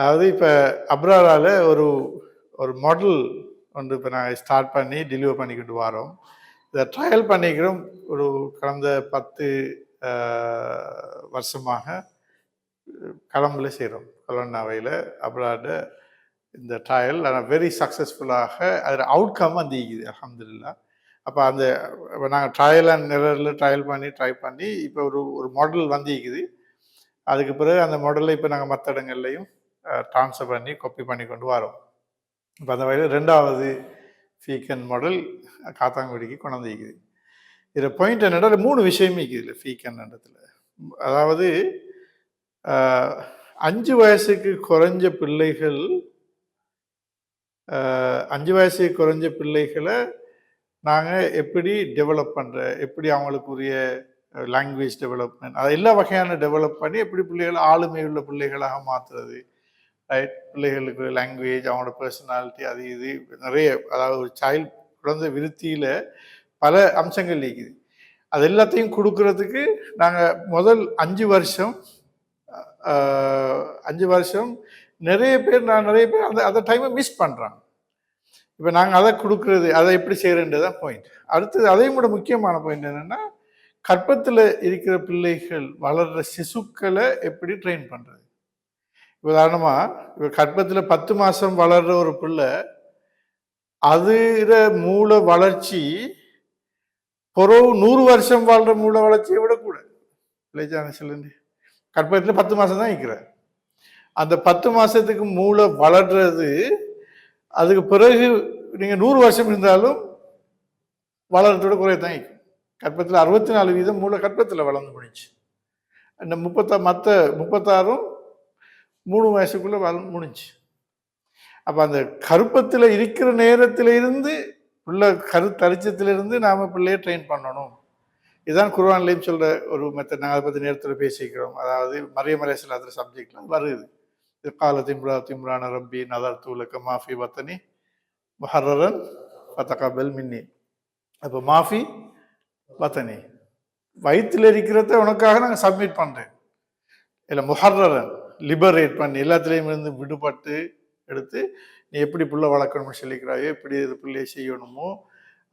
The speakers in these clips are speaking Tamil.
அதாவது இப்போ அப்ராடால ஒரு ஒரு மாடல் வந்து இப்போ நாங்கள் ஸ்டார்ட் பண்ணி டெலிவர் பண்ணிக்கிட்டு வரோம். இதை ட்ரையல் பண்ணிக்கிறோம். ஒரு கடந்த 10 வருஷமாக கடம்புல செய்கிறோம். கொலன்னாவையில் அப்ராடு இந்த ட்ரையல் ஆனால் வெரி சக்ஸஸ்ஃபுல்லாக அதில் அவுட்கம் வந்து இருக்குது அல்ஹம்துலில்லாஹ். அப்போ அந்த நாங்கள் ட்ரையல் அண்ட் எரரில் ட்ரை பண்ணி இப்போ ஒரு ஒரு மாடல் வந்திருக்குது. அதுக்கு பிறகு அந்த மாடலை இப்போ நாங்கள் மற்ற இடங்கள்லையும் ட்ரான்ஸ்ஃபர் பண்ணி காப்பி பண்ணி கொண்டு வரோம். இப்போ அந்த வகையில் 2வது ஃபீக்கன் மாடல் காத்தாங்குடிக்கு கொண்டு வந்திருக்குது. இதில் பாயிண்ட் என்னடா 3 விஷயமே இருக்குது இல்லை ஃபீக்கன்ன்றதுல. அதாவது 5 வயசுக்கு குறைஞ்ச பிள்ளைகள் 5 வயசுக்கு குறைஞ்ச பிள்ளைகளை நாங்கள் எப்படி டெவலப் எப்படி அவங்களுக்குரிய லாங்குவேஜ் டெவலப்மெண்ட் அதை எல்லா வகையான டெவலப் பண்ணி எப்படி பிள்ளைகளை ஆளுமை உள்ள பிள்ளைகளாக மாற்றுறது, ரைட்? பிள்ளைகளுக்கு லாங்குவேஜ், அவங்களோட பர்சனாலிட்டி, அது இது நிறைய, அதாவது ஒரு சைல்டு குழந்தை விருத்தியில் பல அம்சங்கள் இருக்குது. அது எல்லாத்தையும் கொடுக்கறதுக்கு நாங்கள் முதல் 5 வருஷம் நிறைய பேர் அந்த டைமை மிஸ் பண்ணுறாங்க. இப்போ நாங்கள் அதை கொடுக்கறது, அதை எப்படி செய்கிறேன்றதான் பாயிண்ட். அடுத்தது அதையும் கூட முக்கியமான பாயிண்ட் என்னென்னா, கற்பத்தில் இருக்கிற பிள்ளைகள் வளர்கிற சிசுக்களை எப்படி ட்ரெயின் பண்ணுறது. உதாரணமாக இப்போ கற்பத்தில் 10 மாதம் வளர்கிற ஒரு பிள்ளை, அதுல மூளை வளர்ச்சி பிறகு 100 வருஷம் வாழ்கிற மூளை வளர்ச்சியை விட கூட சொல்லுங்க. கற்பத்தில் 10 மாதம் தான் இருக்கிறார். அந்த 10 மாதத்துக்கு மூளை வளர்றது, அதுக்கு பிறகு நீங்கள் 100 வருஷம் இருந்தாலும் வளர்றதோட குறையத்தான் இருக்கும். கற்பத்தில் 64% மூளை கற்பத்தில் வளர்ந்து முடிச்சு. அந்த மற்ற 36 3 வயசுக்குள்ளே வளர்ந்து முடிஞ்சு. அப்போ அந்த கருப்பத்தில் இருக்கிற நேரத்திலிருந்து உள்ள கருத்தரிச்சத்திலிருந்து நாம் பிள்ளையை ட்ரெயின் பண்ணணும். இதுதான் குர்ஆன்லையும் சொல்கிற ஒரு மெத்தட். நாங்கள் அதை பற்றி நேரத்தில் பேசிக்கிறோம். அதாவது மரியம் அலைஹிஸ்ஸலாம் சப்ஜெக்ட்லாம் வருது. இது காலத் இம்ரான் ரப்பி நதர்து லக மாஃபி வத்தனி முஹர்ரரன் ஃபதகபல் மின்னி. அப்போ மாஃபி வத்தனி, வயிற்றில் இருக்கிறத உனக்காக நாங்கள் சப்மிட் பண்ணுறேன். இல்லை முஹர்ரரன், லிபரேட் பண்ணி எல்லாத்துலேயும் இருந்து விடுபட்டு எடுத்து நீ எப்படி பிள்ளை வளர்க்கணும்னு சொல்லிக்கிறாயோ, எப்படி இது பிள்ளையை செய்யணுமோ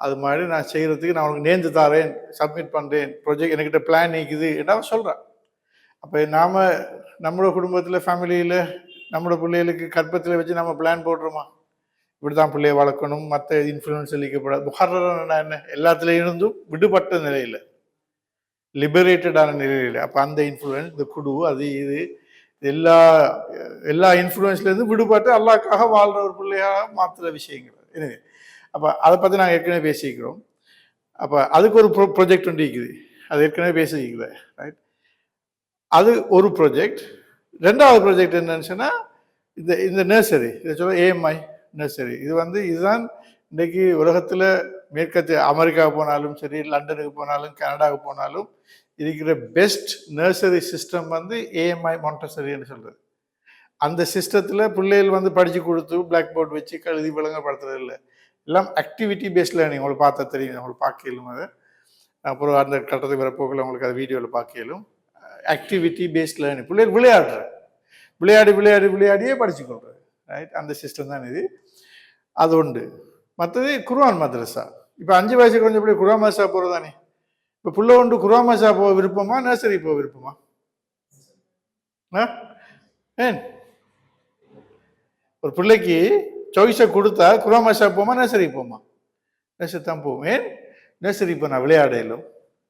அது மாதிரி நான் செய்கிறதுக்கு நான் உனக்கு நேர்ந்து தாரேன், சப்மிட் பண்ணுறேன், ப்ரொஜெக்ட் என்கிட்ட பிளான் நீக்குது என்ன சொல்கிறேன். அப்போ நாம் நம்மளோட குடும்பத்தில் ஃபேமிலியில் நம்மளோட பிள்ளைகளுக்கு கற்பத்தில் வச்சு நம்ம பிளான் போடுறோமா, இப்படி தான் பிள்ளையை வளர்க்கணும், மற்ற இன்ஃப்ளூயன்ஸ் அளிக்கப்படாது. முஹர்ரரன் என்ன, எல்லாத்துலேயும் இருந்தும் விடுபட்ட நிலையில், லிபரேட்டடான நிலையில். அப்போ அந்த இன்ஃப்ளூயன்ஸ், இந்த குடு, அது இது எல்லா இன்ஃப்ளூயன்ஸ்லேருந்து விடுபட்டு அல்லாஹ்க்காக வாழ்கிற ஒரு பிள்ளையாக மாற்றுற விஷயங்கள். எனவே அப்போ அதை பற்றி நாங்கள் ஏற்கனவே பேசிக்கிறோம். அப்போ அதுக்கு ஒரு ப்ரொஜெக்ட் ஒன்று இருக்குது, அது ஏற்கனவே பேசிக்கிறேன், ரைட்? அது ஒரு ப்ரொஜெக்ட். 2வது ப்ரொஜெக்ட் என்னன்னு சொன்னால் இந்த நர்சரி, இதை சொல்ல ஏஎம்ஐ நர்சரி. இதுதான் இன்றைக்கு உலகத்தில் மேற்கத்திய அமெரிக்காவுக்கு போனாலும் சரி, லண்டனுக்கு போனாலும், கனடாவுக்கு போனாலும் இருக்கிற பெஸ்ட் நர்சரி சிஸ்டம் ஏஎம்ஐ மாண்டசரின்னு சொல்கிறது. அந்த சிஸ்டத்தில் பிள்ளைகள் படித்து கொடுத்து பிளாக் போர்ட் வச்சு கழுதி விளங்கப்படுத்துறது இல்லை, எல்லாம் ஆக்டிவிட்டி பேஸ்ட் லேர்னிங். உங்களுக்கு பார்த்தா தெரியும், உங்களுக்கு பார்க்கலும். அது அப்புறம் அந்த கட்டத்துக்கு வர போக்கில் உங்களுக்கு அது வீடியோவில் பார்க்கலும். ஆக்டிவிட்டி பேஸ்ட் லேர்னிங், பிள்ளைகள் விளையாடியே படிச்சு கொள்றது, ரைட்? அந்த சிஸ்டம் தான் இது. அது உண்டு. மற்றது குர்ஆன் மதரசா. இப்போ 5 வயசுக்கு கொஞ்சம் பிள்ளை குர்ஆன் மதரசா போகிறதானே. இப்போ பிள்ளை உண்டு குர்ஆன் மதரசா போக விருப்பமா, நர்சரி போக விருப்பமா? ஏன் ஒரு பிள்ளைக்கு சாய்ஸை கொடுத்தா குர்ஆன் மதரசா போமா, நர்சரி போமா? நர்சரி தான் போவோம். ஏன்? நர்சரி இப்போ நான் விளையாடலும்,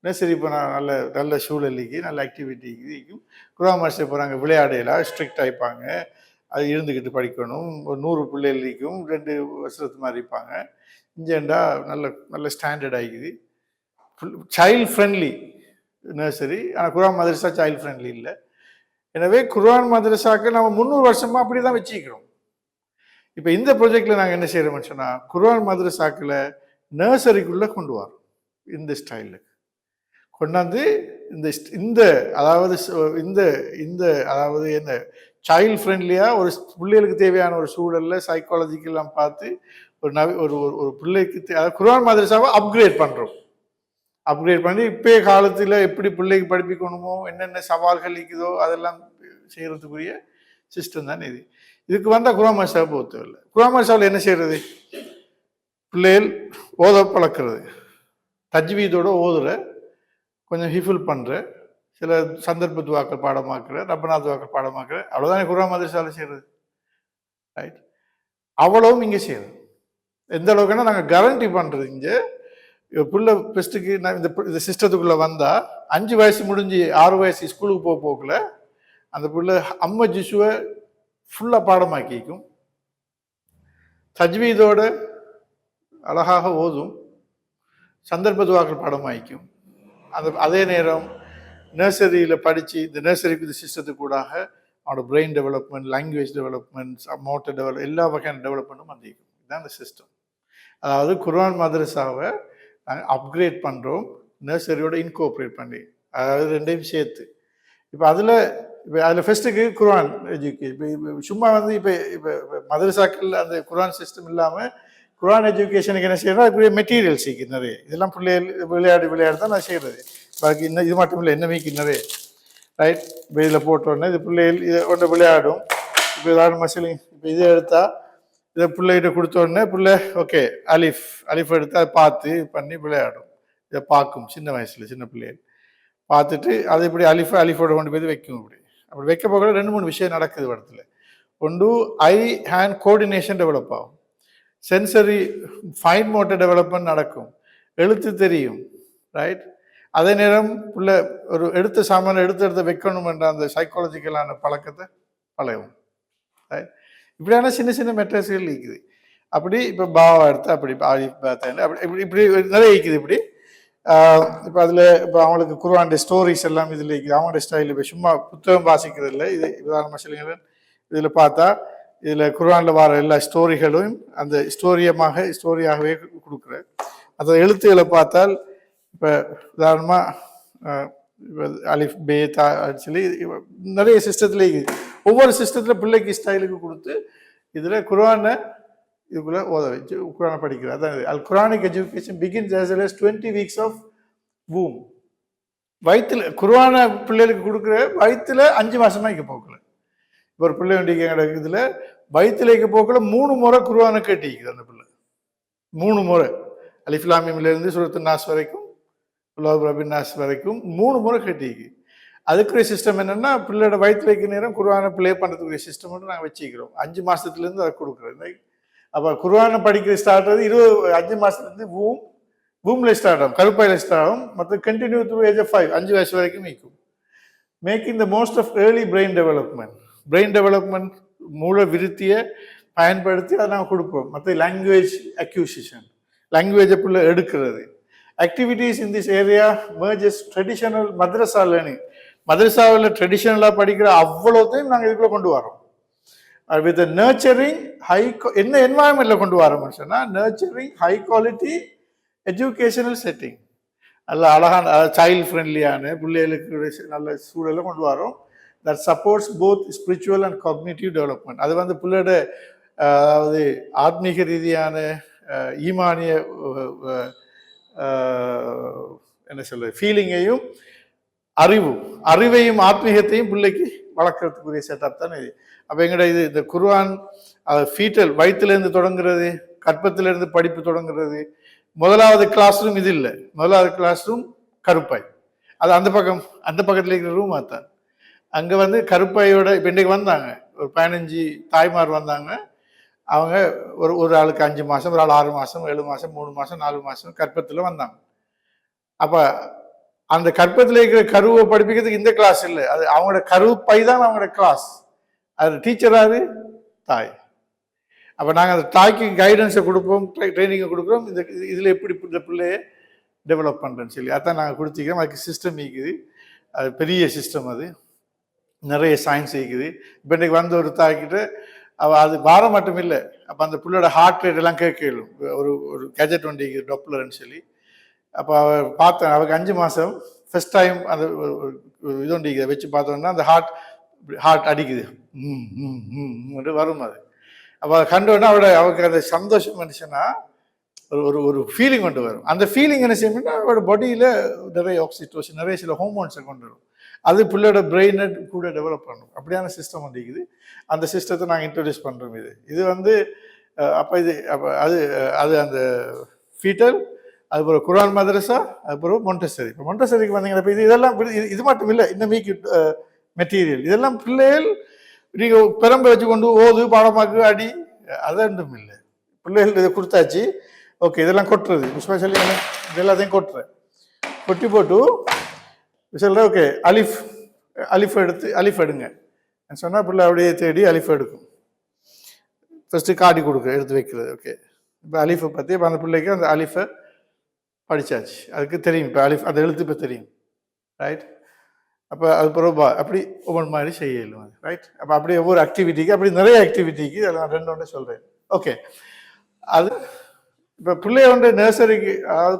நர்சரி இப்போ நான் நல்ல சூழலிக்கு நல்ல ஆக்டிவிட்டிக்கும். குர்ஆன் மதரசா போகிறாங்க விளையாடலாம், ஸ்ட்ரிக்ட் ஆகிப்பாங்க, அது இருந்துக்கிட்டு படிக்கணும். ஒரு 100 பிள்ளைகளுக்கும் 2 வருஷத்து மாதிரி இருப்பாங்க. இங்கேண்டா நல்ல ஸ்டாண்டர்ட் ஆகிக்குது, சைல்ட் ஃப்ரெண்ட்லி நர்சரி. ஆனால் குர்ஆன் மதரசா சைல்ட் ஃப்ரெண்ட்லி இல்லை. எனவே குர்ஆன் மதரசாக்கு நம்ம 300 வருஷமாக அப்படி தான் வச்சுக்கிறோம். இப்போ இந்த ப்ராஜெக்டில் நாங்கள் என்ன செய்கிறோம்னு சொன்னால், குர்ஆன் மதரசாக்கில் நர்சரிக்குள்ளே கொண்டு வரோம். இந்த ஸ்டைலில் கொண்டாந்து அதாவது என்ன சைல்ட் ஃப்ரெண்ட்லியாக ஒரு பிள்ளைகளுக்கு தேவையான ஒரு சூழலில் சைக்காலஜிக்கெல்லாம் பார்த்து ஒரு பிள்ளைக்கு அதாவது குர்ஆன் மதரசாவை அப்கிரேட் பண்ணி இப்போயே காலத்தில் எப்படி பிள்ளைக்கு படிப்பிக்கணுமோ, என்னென்ன சவால்கள் இருக்குதோ அதெல்லாம் செய்கிறதுக்குரிய சிஸ்டம் தானே இது. இதுக்கு வந்தால் குரான் மதரசாவை போக தேவையில்லை. குரான் மதரசாவில் என்ன செய்யறது? பிள்ளைகள் ஓத பழக்கிறது, தஜ்வீதோட ஓதுற, கொஞ்சம் ஹிஃபுல் பண்ணுற, சில சந்தர்ப்ப துவாக்கள் பாடமாக்குற, ரப்பனா துவாக்கள் பாடமாக்குற, அவ்வளோதானே குரான் மதரசாவில் செய்கிறது. ரைட், அவ்வளவும் இங்கே செய்யறது. எந்த அளவுக்குன்னா நாங்கள் கேரண்டி பண்ணுறது, இங்கே புள்ள பெஸ்ட்டுக்கு நான் இந்த சிஸ்டத்துக்குள்ளே வந்தால் 5 வயசு முடிஞ்சு 6 வயசு ஸ்கூலுக்கு போகல அந்த புள்ள அம்மா ஜிசுவை ஃபுல்லாக பாடமாக்கிக்கும், தஜ்வீதோட அழகாக ஓதும், சந்தர்ப்ப துவாக்கள் பாடமாக்கும். அதே நேரம் நர்சரியில் படித்து இந்த நர்சரிக்கு இந்த சிஸ்டத்துக்கு கூடாக அவனோட brain development, language development, motor எல்லா வகையான டெவலப்மெண்ட்டும் வந்திருக்கும். இதுதான் இந்த சிஸ்டம். அதாவது குர்ஆன் மதரசாவை நாங்கள் அப்கிரேட் பண்ணுறோம், நர்சரியோட இன்கோப்ரேட் பண்ணி, அதாவது ரெண்டையும் சேர்த்து. இப்போ அதில் ஃபஸ்ட்டுக்கு குர்ஆன் எஜுகேஷன். இப்போ சும்மா இப்போ மதரசாக்கள் அந்த குர்ஆன் சிஸ்டம் இல்லாமல் குர்ஆன் எஜுகேஷனுக்கு என்ன செய்யறோம், அதுக்குரிய மெட்டீரியல் சீக்கு நிறைய. இதெல்லாம் பிள்ளைகள் விளையாடு தான் நான் செய்கிறது. பாக்கி இன்னும் இது மட்டும் இல்லை, என்ன மீக்கு நிறைய. ரைட், இப்போ இதில் போட்டோன்னே இது பிள்ளைகள் இதை ஒன்று விளையாடும். இப்போ ஏதாவது மசிலிங், இப்போ இதை எடுத்தால் இதை பிள்ளைகிட்ட கொடுத்தோடனே பிள்ளை ஓகே அலிஃப் எடுத்து அதை பார்த்து பண்ணி விளையாடும். இதை பார்க்கும் சின்ன வயசில், சின்ன பிள்ளைகள் பார்த்துட்டு அதை இப்படி அலிஃபோட கொண்டு போய் வைக்கும். அப்படி வைக்க போக 2-3 விஷயம் நடக்குது இடத்துல. ஒன்று, ஐ ஹேண்ட் கோஆர்டினேஷன் டெவலப் ஆகும், சென்சரி ஃபைன் மோட்டர் டெவலப்மெண்ட் நடக்கும், எழுத்து தெரியும். ரைட், அதே நேரம் பிள்ளை ஒரு எடுத்த சாமானை எடுத்து வைக்கணுமென்ற அந்த சைக்காலஜிக்கலான பழக்கத்தை பழகும். ரைட், இப்படியான சின்ன சின்ன மெட்டர்ஸ்கள் இருக்குது. அப்படி இப்போ பாவா எடுத்து அப்படி அப்படி இப்படி நிறைய இருக்குது. இப்படி இப்போ அதில் இப்போ அவங்களுக்கு குர்ஆன் ஸ்டோரிஸ் எல்லாம் இதில் இருக்குது. அவங்களோட ஸ்டைல் இப்போ சும்மா புத்தகம் வாசிக்கிறது இல்லை. இது உதாரணமாக சொல்லுங்க, இதில் பார்த்தா இதில் குர்ஆனில் வர எல்லா ஸ்டோரிகளும் அந்த ஸ்டோரியாகவே கொடுக்குறேன். அந்த எழுத்துக்களை பார்த்தால் இப்போ உதாரணமாக அலிஃப் பே தா சொல்லி நிறைய சிஸ்டத்தில் இருக்குது. ஒவ்வொரு சிஸ்டத்தில் பிள்ளைக்கு ஸ்டைலுக்கு கொடுத்து இதில் குர்ஆனை இதுக்குள்ளே ஓத வச்சு குர்ஆனை படிக்கிறது. அதான் al Quranic education begins as early as 20 weeks of womb. வயிற்றுல குர்ஆனை பிள்ளைகளுக்கு கொடுக்குற வயிற்றுல 5 மாசமா இங்கே போக்கல. இப்போ ஒரு பிள்ளை வேண்டிய இதில் வயிற்றுலைக்கு போக்கல 3 முறை குர்ஆனை கேட்டிக்குது அந்த பிள்ளை. 3 முறை அலிஃப் லாம் மீம்ல இருந்து சூரத்து நாஸ் வரைக்கும், ரபின் நாஸ் வரைக்கும் 3 முறை கேட்டிக்கு. அதுக்குரிய சிஸ்டம் என்னன்னா, பிள்ளையோட வயிற்றுலைக்கு நேரம் குர்ஆனை ப்ளே பண்ணுறதுக்குரிய சிஸ்டம் மட்டும் நாங்கள் வச்சுக்கிறோம். 5 மாசத்துலேருந்து அதை கொடுக்குறோம். அப்போ குர்ஆனை படிக்கிற ஸ்டார்ட் ஆகுது 5 மாசத்துலேருந்து பூமில் ஸ்டார்ட் ஆகும், கருப்பாயில் ஸ்டார்ட் ஆகும். மற்ற கண்டினியூ த்ரூ ஏஜ் ஆஃப் 5 வயசு வரைக்கும் நிற்கும். Making the most of early brain development மூல விருத்தியை பயன்படுத்தி அதை நாங்கள் கொடுப்போம். மற்ற லாங்குவேஜ் அக்யூசிஷன், லாங்குவேஜை பிள்ளை எடுக்கிறது. Activities in this area merges traditional Madrasa learning. மதரசாவில் ட்ரெடிஷனலாக படிக்கிற அவ்வளோத்தையும் நாங்கள் இதுக்குள்ளே கொண்டு வரோம். வித் நர்ச்சரிங் என்ன என்வாயன்மெண்ட்டில் கொண்டு வரோம்னு சொன்னால், nurturing high quality educational setting, நல்ல அழகான சைல்ட் ஃப்ரெண்ட்லியான பிள்ளைகளுக்கு நல்ல சூழலை கொண்டு வரோம். That supports both spiritual and cognitive development. அது பிள்ளையோட அதாவது ஆத்மீக ரீதியான ஈமானிய என்ன சொல்றது ஃபீலிங்கையும் அறிவையும் ஆத்மீகத்தையும் பிள்ளைக்கு வளர்க்கறதுக்குரிய செட்டப் தான் இது. அப்போ எங்கட இது இந்த குர்ஆன் ஃபீட்டல் வயிற்றுலேருந்து தொடங்குறது, கற்பத்திலேருந்து படிப்பு தொடங்குறது. முதலாவது கிளாஸ் ரூம் இது இல்லை, முதலாவது கிளாஸ் ரூம் கருப்பாய். அது அந்த பக்கத்தில் இருக்கிற ரூம் தான். அங்கே கருப்பாயோட இப்போ இன்றைக்கு வந்தாங்க ஒரு 15 தாய்மார் வந்தாங்க. அவங்க ஒரு ஆளுக்கு 5 மாதம், ஒரு ஆள் 6 மாதம், 7 மாதம், 3 மாதம், 4 மாதம் கற்பத்தில் வந்தாங்க. அப்போ அந்த கற்பத்தில் இருக்கிற கருவை படிப்பிக்கிறதுக்கு இந்த கிளாஸ் இல்லை, அது அவங்களோட கருப்பை தான் அவங்களோட கிளாஸ். அது டீச்சராது தாய். அப்போ நாங்கள் அந்த தாய்க்கு கைடன்ஸை கொடுப்போம், ட்ரைனிங்கை கொடுக்குறோம். இதில் எப்படி இந்த பிள்ளையை டெவலப் பண்ணுறேன்னு சொல்லி அதான் நாங்கள் கொடுத்துக்கிறோம். அதுக்கு சிஸ்டம் இருக்குது, அது பெரிய சிஸ்டம், அது நிறைய சயின்ஸ் இருக்குது. இப்போ இன்றைக்கு வந்த ஒரு தாய்கிட்ட அது வாரம் மட்டும் இல்லை, அப்போ அந்த பிள்ளையோட ஹார்ட் ரேட் எல்லாம் கேட்கலும். ஒரு கேஜெட் வண்டி டொப்ளர்ன்னு சொல்லி அப்போ அவள் பார்த்தேன். அவளுக்கு 5 மாதம் ஃபர்ஸ்ட் டைம் அந்த இது ஒண்டி வச்சு பார்த்தோன்னா அந்த ஹார்ட் அடிக்குது வரும். அது அப்போ அதை கண்டோன்னா அவளுக்கு அந்த சந்தோஷம் வந்துச்சுன்னா ஒரு ஃபீலிங் கொண்டு வரும். அந்த ஃபீலிங் என்ன செய்யணும்னா அவளோட பாடியில் நிறைய ஆக்சிடோசின், நிறைய சில ஹோமோன்ஸை கொண்டு வரும். அது பிள்ளையோட பிரெயினை கூட டெவலப் பண்ணணும். அப்படியான சிஸ்டம் வந்து இருக்குது. அந்த சிஸ்டத்தை நாங்கள் இன்ட்ரடியூஸ் பண்ணுறோம். இது வந்து அப்போ அப்போ அது அந்த ஃபீட்டல், அதுக்கப்புறம் குரான் மதரசா, அதுக்கப்புறம் மொண்டசரி. இப்போ மொண்டசரிக்கு வந்தீங்கன்னா இப்போ இதெல்லாம் இது மட்டும் இல்லை, இந்த மீக்கு மெட்டீரியல் இதெல்லாம் பிள்ளைகள் நீங்கள் பெரம்பை வச்சு கொண்டு ஓது பாடமாக்கு அடி அதெண்டும் இல்லை. பிள்ளைகள் இதை கொடுத்தாச்சு, ஓகே இதெல்லாம் கொட்டுறது ஸ்பெஷலி இது எல்லாத்தையும் கொட்டுறேன், கொட்டி போட்டு சொல்ற ஓகே அலிஃப் எடுங்க சொன்னால் பிள்ளை அப்படியே தேடி அலிஃப் எடுக்கும். ஃபர்ஸ்ட் காட்டி கொடுக்க எடுத்து வைக்கிறது. ஓகே இப்போ அலிஃபை பற்றி இப்போ அந்த பிள்ளைக்கு அந்த அலிஃபை படித்தாச்சு, அதுக்கு தெரியும் இப்போ அலிஃப் அந்த எழுத்து இப்போ தெரியும். ரைட், அப்போ அது பிறகு அப்படி ஒவ்வொரு மாதிரி செய்யலும். ரைட், அப்போ அப்படி ஒவ்வொரு ஆக்டிவிட்டிக்கு அப்படி நிறைய ஆக்டிவிட்டிக்கு அதில் நான் ரெண்டு ஒன்று சொல்கிறேன். ஓகே, அது இப்போ பிள்ளைய வந்து நர்சரிக்கு, அதாவது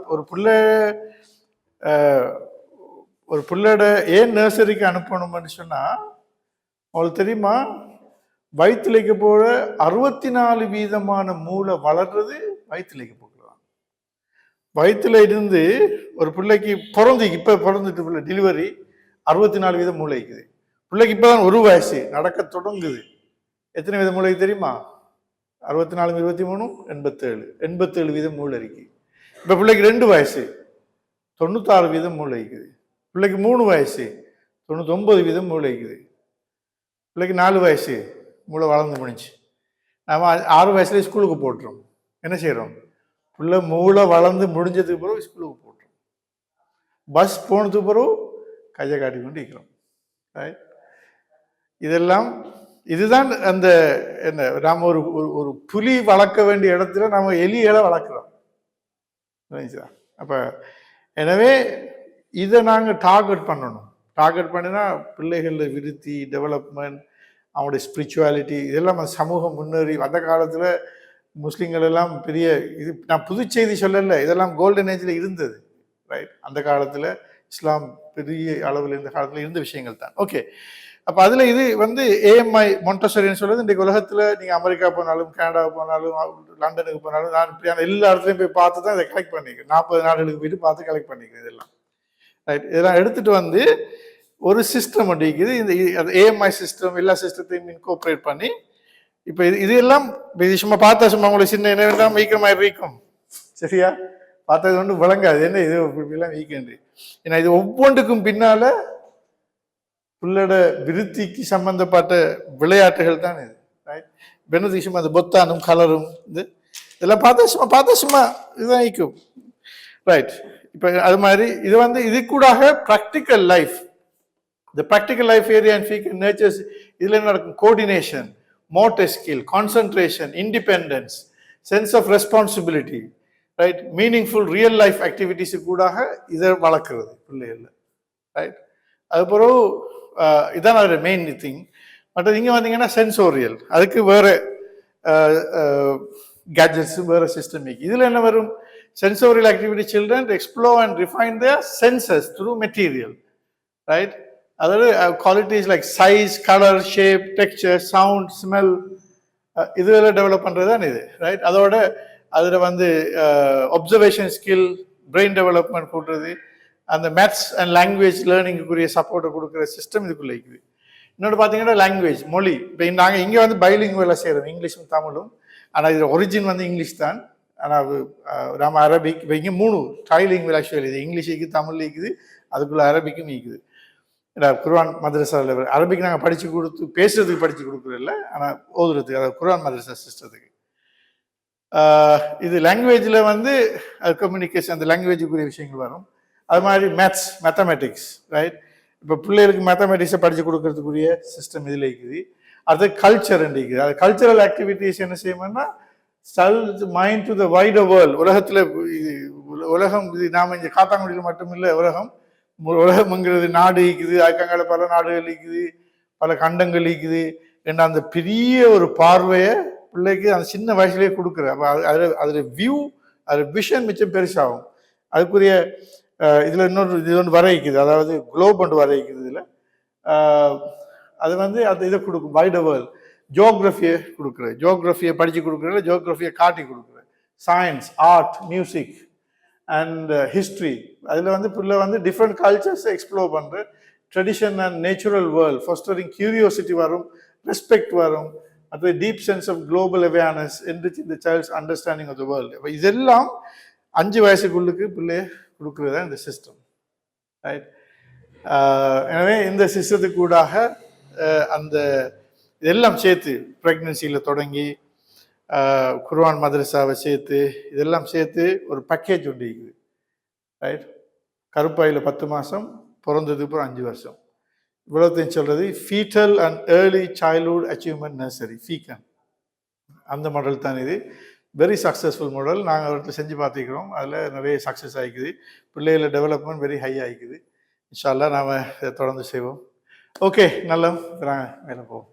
ஒரு பிள்ளையோட ஏன் நர்சரிக்கு அனுப்பணும்னு சொன்னால், உங்களுக்கு தெரியுமா வயிற்றுலைக்கு போகிற 64% மூளை வளர்றது வயிற்றுலைக்கு போகலாம். வயிற்றுல இருந்து ஒரு பிள்ளைக்கு இப்போ பிறந்துட்டு பிள்ளை டெலிவரி 64% மூளை இருக்குது. பிள்ளைக்கு இப்போ தான் 1 வயசு நடக்க தொடங்குது. எத்தனை வீத மூளை தெரியுமா? 64 23 87% மூளை இருக்கு. இப்போ பிள்ளைக்கு 2 வயசு 96% மூளை இருக்குது. பிள்ளைக்கு 3 வயசு 99% மூளை இருக்குது. பிள்ளைக்கு 4 வயசு மூளை வளர்ந்து முடிஞ்சு. நம்ம 6 வயசுலேயே ஸ்கூலுக்கு போட்டுறோம். என்ன செய்கிறோம்? பிள்ளை மூளை வளர்ந்து முடிஞ்சதுக்கு பிறகு ஸ்கூலுக்கு போட்டுறோம். பஸ் போனதுக்கு பிறகு கையை காட்டி கொண்டு இருக்கிறோம். இதெல்லாம் இதுதான் அந்த என்ன, நாம் ஒரு புலி வளர்க்க வேண்டிய இடத்துல நம்ம எலிகளை வளர்க்குறோம். அப்போ எனவே இதை நாங்கள் டார்கெட் பண்ணணும். டார்கெட் பண்ணினா பிள்ளைகள விருத்தி, டெவலப்மெண்ட், அவங்களுடைய ஸ்பிரிச்சுவாலிட்டி இதெல்லாம் சமூக முன்னேறி. அந்த காலத்தில் முஸ்லீம்கள் எல்லாம் பெரிய இது, நான் புது செய்தி சொல்லலை, இதெல்லாம் கோல்டன் ஏஜில் இருந்தது. ரைட், அந்த காலத்தில் இஸ்லாம் பெரிய அளவில் இந்த காலத்தில் இருந்த விஷயங்கள் தான். ஓகே, அப்போ அதில் இது வந்து ஏஎம்ஐ மொண்டசரின்னு சொல்கிறது. இன்றைக்கு உலகத்தில் நீங்கள் அமெரிக்கா போனாலும், கனடா போனாலும், லண்டனுக்கு போனாலும், நான் இப்படியான எல்லா இடத்துலையும் போய் பார்த்து தான் இதை கலெக்ட் பண்ணிக்கிறேன். 40 நாடுகளுக்கு போயிட்டு பார்த்து கலெக்ட் பண்ணிக்கிறேன் இதெல்லாம். ரைட், இதெல்லாம் எடுத்துகிட்டு வந்து ஒரு சிஸ்டம் அப்படிங்குது. இந்த ஏஎம்ஐ சிஸ்டம் எல்லா சிஸ்டத்தையும் இன்கோப்ரேட் பண்ணி இப்போ இது எல்லாம் இது சும்மா பார்த்தா சும்மா உங்களுக்கு சின்ன என்ன வேண்டாம் வீக்கமாக வீக்கும். சரியா, பார்த்தது ஒன்று விளங்காது என்ன இது இப்படிலாம் வீக்கண்டு. ஏன்னா இது ஒவ்வொன்றுக்கும் பின்னால பிள்ளோட விருத்திக்கு சம்பந்தப்பட்ட விளையாட்டுகள் தான் இது. ரைட், பெனதி சும்மா அந்த பொத்தானும் கலரும் இதெல்லாம் பார்த்தா சும்மா இதுதான் ஈக்கும். ரைட், இப்போ அது மாதிரி இது வந்து இது கூடாக ப்ராக்டிக்கல் லைஃப், இந்த ப்ராக்டிக்கல் லைஃப் ஏரியா அண்ட் ஃபீக்கல் நேச்சர்ஸ் இதில் என்ன நடக்கும்? Coordination, motor skill, concentration, independence, sense of responsibility, right, meaningful real life activities கூடாக இதை வளர்க்குறது பிள்ளைகள். ரைட், அதுபோல் இதான் ஒரு மெயின் திங். மற்றது இங்கே வந்தீங்கன்னா சென்சோரியல், அதுக்கு வேறு கேட்ஜெட்ஸு வேறு சிஸ்டமிக். இதில் என்ன வரும்? Sensorial activity children explore and refine their senses through material. Right, அதாவது qualities like size, colour, shape, texture, sound, smell இதெல்லாம் டெவலப் பண்ணுறது தான் இது. ரைட், அதோட அதில் வந்து ஒப்சர்வேஷன் ஸ்கில், பிரெயின் டெவலப்மெண்ட் கூட்டுறது, அந்த மேத்ஸ் அண்ட் லாங்குவேஜ் லேர்னிங்குரிய சப்போர்ட்டை கொடுக்குற சிஸ்டம் இதுக்குள்ளே இருக்குது. இன்னொன்று பார்த்தீங்கன்னா லாங்குவேஜ், மொழி. இப்போ நாங்கள் இங்கே வந்து பைலிங்குவல செய்கிறோம், இங்கிலீஷும் தமிழும். ஆனால் இது ஒரிஜின் வந்து இங்கிலீஷ் தான். ஆனால் நம்ம அரபிக் இப்போ இங்கே 3 ட்ரைலிங்குவல் ஆக்சுவலி இது இங்கிலீஷ் இருக்குது, தமிழ் இருக்குது, அதுக்குள்ளே அரபிக்கும் இருக்குது. குர்ஆன் மதரசாவில் அரபிக் நாங்கள் படித்து கொடுத்து பேசுறதுக்கு படித்து கொடுக்குறதில்ல, ஆனால் ஓதுறதுக்கு, அதாவது குர்ஆன் மதரசா சிஸ்டத்துக்கு. இது லாங்குவேஜில் வந்து அது கம்யூனிகேஷன், அந்த லாங்குவேஜுக்குரிய விஷயங்கள் வரும். அது மாதிரி மேத்தமெட்டிக்ஸ். ரைட், இப்போ பிள்ளைகளுக்கு மேத்தமெட்டிக்ஸை படித்து கொடுக்கறதுக்குரிய சிஸ்டம் இதில் இருக்குது. அது கல்ச்சர் இருக்குது. அது கல்ச்சரல் ஆக்டிவிட்டிஸ் என்ன செய்யணும்னா sell mind to the wider world. உலகத்தில் உலகம் இது நாம் இங்கே காத்தாங்குடியில் மட்டும் இல்லை, உலகம்ங்கிறது நாடு இருக்குது, அதுக்காக பல நாடுகள் இருக்குது, பல கண்டங்கள் இருக்குது. ஏன்னா அந்த பெரிய ஒரு பார்வையை பிள்ளைக்கு அந்த சின்ன வயசுலேயே கொடுக்குற. அப்போ அதில் வியூ, அதில் விஷன் மிச்சம் பெருசாகும். அதுக்குரிய இதில் இது ஒன்று வர வைக்குது, அதாவது குளோப் ஒன்று வர வைக்குது. இதில் அது வந்து அது இதை கொடுக்கும், வைடர் வேர்ல்டு. ஜியோகிரஃபியை கொடுக்குறது, ஜியோகிரஃபியை படித்து கொடுக்குறது, ஜியோகிரஃபியை காட்டி கொடுக்குறது. Science, art, music and history. அதில் வந்து பிள்ளை வந்து டிஃப்ரெண்ட் கல்ச்சர்ஸை எக்ஸ்ப்ளோர் பண்ணுற. Tradition and natural world fostering curiosity வரும், ரெஸ்பெக்ட் வரும், அது deep sense of global awareness, enrich the child's understanding of the world. இப்போ இதெல்லாம் 5 வயசுக்குள்ளுக்கு பிள்ளைய கொடுக்குறது தான் இந்த சிஸ்டம், ரைட்? எனவே இந்த சிஸ்டத்துக்கு கூடாக அந்த இதெல்லாம் சேர்த்து ப்ரெக்னன்சியில் தொடங்கி குர்ஆன் மதரசாவை சேர்த்து இதெல்லாம் சேர்த்து ஒரு பேக்கேஜ் ஒன்று இருக்குது, ரைட்? கருப்பாயில் 10 மாதம், பிறந்ததுக்கு அப்புறம் 5 வருஷம், இவ்வளோத்தையும் சொல்கிறது foetal and early childhood achievement nursery, ஃபீக்கன். அந்த மாடல் தான் இது. Very successful model. நாங்கள் அவர்கிட்ட செஞ்சு பார்த்துக்கிறோம். அதில் நிறைய சக்ஸஸ் ஆகிக்குது. பிள்ளைகள டெவலப்மெண்ட் வெரி ஹை ஆகிக்குது. இன்ஷா அல்லாஹ் நாம் இதை தொடர்ந்து செய்வோம். ஓகே, நல்லா நாங்கள் மேலே போவோம்.